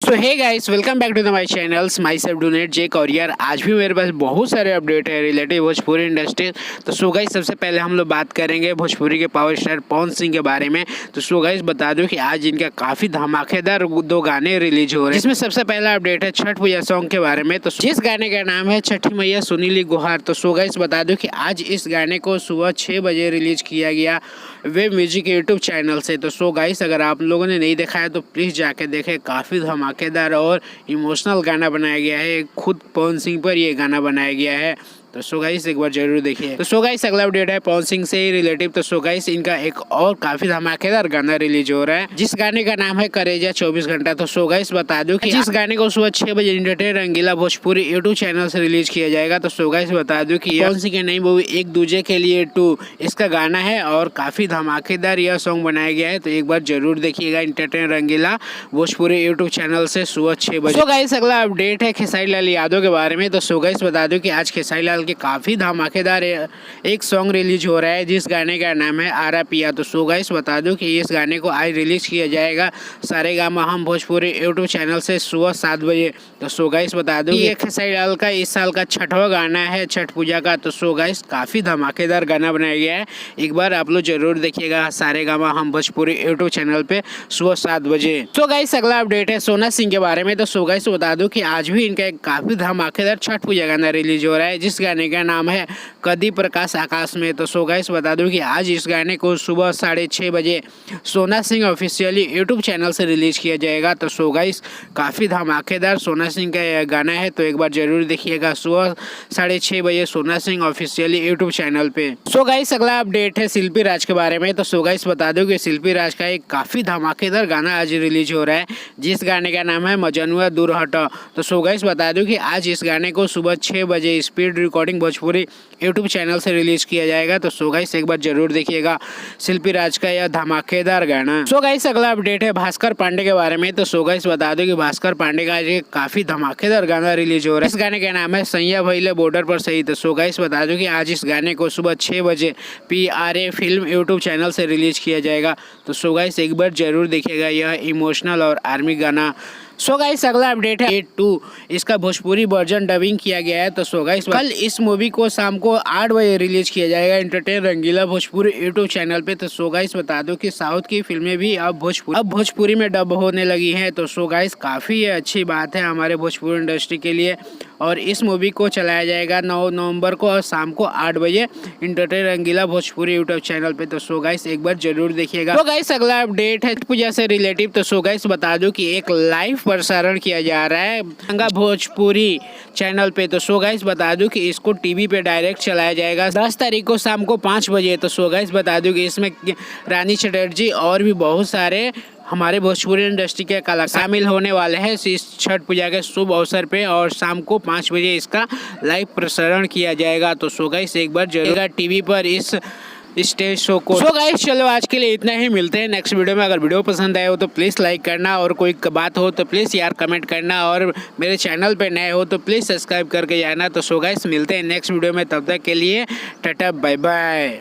So hey guys, welcome back to the my channels myself डोनेट जे कौरियर। आज भी मेरे पास बहुत सारे अपडेट है रिलेटेड भोजपुरी इंडस्ट्री। तो सो गाइस, सबसे पहले हम लोग बात करेंगे भोजपुरी के पावर स्टार पवन सिंह के बारे में। तो सो गाइस, बता दूं कि आज इनका काफ़ी धमाकेदार दो गाने रिलीज हो रहे हैं, जिसमें सबसे पहला अपडेट है छठ पूजा सॉन्ग के बारे में। तो जिस गाने का नाम है छठी मैया सुनीली गुहार। तो सो गाइस, बता दूं कि आज इस गाने को सुबह 6 बजे रिलीज किया गया वेब म्यूजिक यूट्यूब चैनल से। तो सो गाइस, अगर आप लोगों ने नहीं देखा है तो प्लीज़ जाके देखें। काफ़ी धमाकेदार और इमोशनल गाना बनाया गया है, खुद पवन सिंह पर ये गाना बनाया गया है। तो सो गाइस, एक बार जरूर देखिए। तो सो गाइस, अगला अपडेट है पवन सिंह से ही रिलेटिव। तो सो गाइस, इनका एक और काफी धमाकेदार गाना रिलीज हो रहा है, जिस गाने का नाम है करेजा 24 घंटा। तो सो गाइस, बता दूं कि जिस गाने को सुबह 6 बजे इंटरटेन रंगीला भोजपुरी यूट्यूब चैनल से रिलीज किया जाएगा। तो सो गाइस, बता दूं कि पवन सिंह की नई मूवी एक दूजे के लिए 2 इसका गाना है और काफी धमाकेदार यह सॉन्ग बनाया गया है। तो एक बार जरूर देखिएगा इंटरटेन रंगीला भोजपुरी यूट्यूब चैनल से सुबह 6 बजे। सो गाइस, अगला अपडेट है खेसारी लाल यादव के बारे में। तो सो गाइस, बता दूं कि आज खेसारी लाल के काफी धमाकेदार एक सॉन्ग रिलीज हो रहा है, जिस गाने का नाम है आरा पिया। तो सो गाइस, बता दूं कि इस गाने को आज रिलीज किया जाएगा सारेगामा हम भोजपुरी यूट्यूब चैनल से सुबह 7 बजे। तो सो गाइस, बता दूं कि ये खेसारी लाल का इस साल का 6वां गाना है छठ पूजा का। तो सो गाइस, काफी धमाकेदार गाना बनाया गया है, एक बार आप लोग जरूर देखिएगा सारेगामा हम भोजपुरी यूट्यूब चैनल पे सुबह 7 बजे। सो गाइस, अगला अपडेट है सोना सिंह के बारे में। तो सो गाइस, बता दूं कि आज भी इनका एक काफी धमाकेदार छठ पूजा गाना रिलीज हो रहा है, जिस गाने का नाम है कदी प्रकाश आकाश में। तो सो गाइस, बता दूं कि आज इस गाने को सुबह 6:30 बजे सोना सिंह ऑफिशियली यूट्यूब चैनल से रिलीज किया जाएगा। तो सो गाइस, काफी धमाकेदार सोना सिंह का यह गाना है, तो एक बार जरूर देखिएगा सुबह 6:30 बजे सोना सिंह ऑफिशियली यूट्यूब चैनल पे। सो गाइस, अगला अपडेट है शिल्पी राज के बारे में। तो सो गाइस, बता दूं कि शिल्पी राज का एक काफी धमाकेदार गाना आज रिलीज हो रहा है, जिस गाने का नाम है मजनुआ दूर हटा। तो सो गाइस, बता दूं कि आज इस गाने को सुबह 6 बजे speed recording Bhojpuri YouTube channel से रिलीज किया जाएगा। तो सो गाइस, एक बार जरूर देखिएगा शिल्पी राज का यह धमाकेदार गाना। सो गाइस, अगला अपडेट है भास्कर पांडे के बारे में। तो सो गाइस, बता दो कि भास्कर पांडे का एक काफी धमाकेदार गाना रिलीज हो रहा है, इस गाने का नाम है सैया भइले बॉर्डर पर सही। तो सो गाइस, बता दो कि आज इस गाने को सुबह 6 बजे PRA फिल्म यूट्यूब चैनल से रिलीज किया जाएगा। तो सो गाइस, एक बार जरूर देखिएगा यह इमोशनल और आर्मी गाना। सो गाइस, अगला अपडेट है 8-2 इसका भोजपुरी वर्जन डबिंग किया गया है। तो सो गाइस, कल इस मूवी को शाम को 8 बजे रिलीज किया जाएगा इंटरटेन रंगीला भोजपुरी यूट्यूब चैनल पे। तो सो गाइस, बता दो कि साउथ की फिल्में भी अब भोजपुरी में डब होने लगी हैं। तो सो गाइस, काफ़ी अच्छी बात है हमारे भोजपुरी इंडस्ट्री के लिए। और इस मूवी को चलाया जाएगा 9 नवंबर को और शाम को 8 बजे इंटरटेन रंगीला भोजपुरी यूट्यूब चैनल पे। तो सो गाइस, एक बार जरूर देखिएगा। तो गाइस, अगला अपडेट है पूजा से रिलेटिव। तो सो गाइस, बता दो कि एक लाइव प्रसारण किया जा रहा है गंगा भोजपुरी चैनल पे। तो सो गाइस, बता दूं कि इसको टीवी पे डायरेक्ट चलाया जाएगा 10 तारीख को शाम को 5 बजे। तो सो गाइस, बता दूं कि इसमें रानी चटर्जी और भी बहुत सारे हमारे भोजपुरी इंडस्ट्री के कलाकार शामिल होने वाले हैं इस छठ पूजा के शुभ अवसर पे, और शाम को 5 बजे इसका लाइव प्रसारण किया जाएगा। तो सो गाइस, एक बार जरूर टीवी पर इस स्टेज शो को। सो गाइस, चलो आज के लिए इतना ही, मिलते हैं नेक्स्ट वीडियो में। अगर वीडियो पसंद आए हो तो प्लीज़ लाइक करना, और कोई बात हो तो प्लीज़ यार कमेंट करना, और मेरे चैनल पे नए हो तो प्लीज़ सब्सक्राइब करके जाना। तो सो गाइस, मिलते हैं नेक्स्ट वीडियो में, तब तक के लिए टाटा बाय बाय।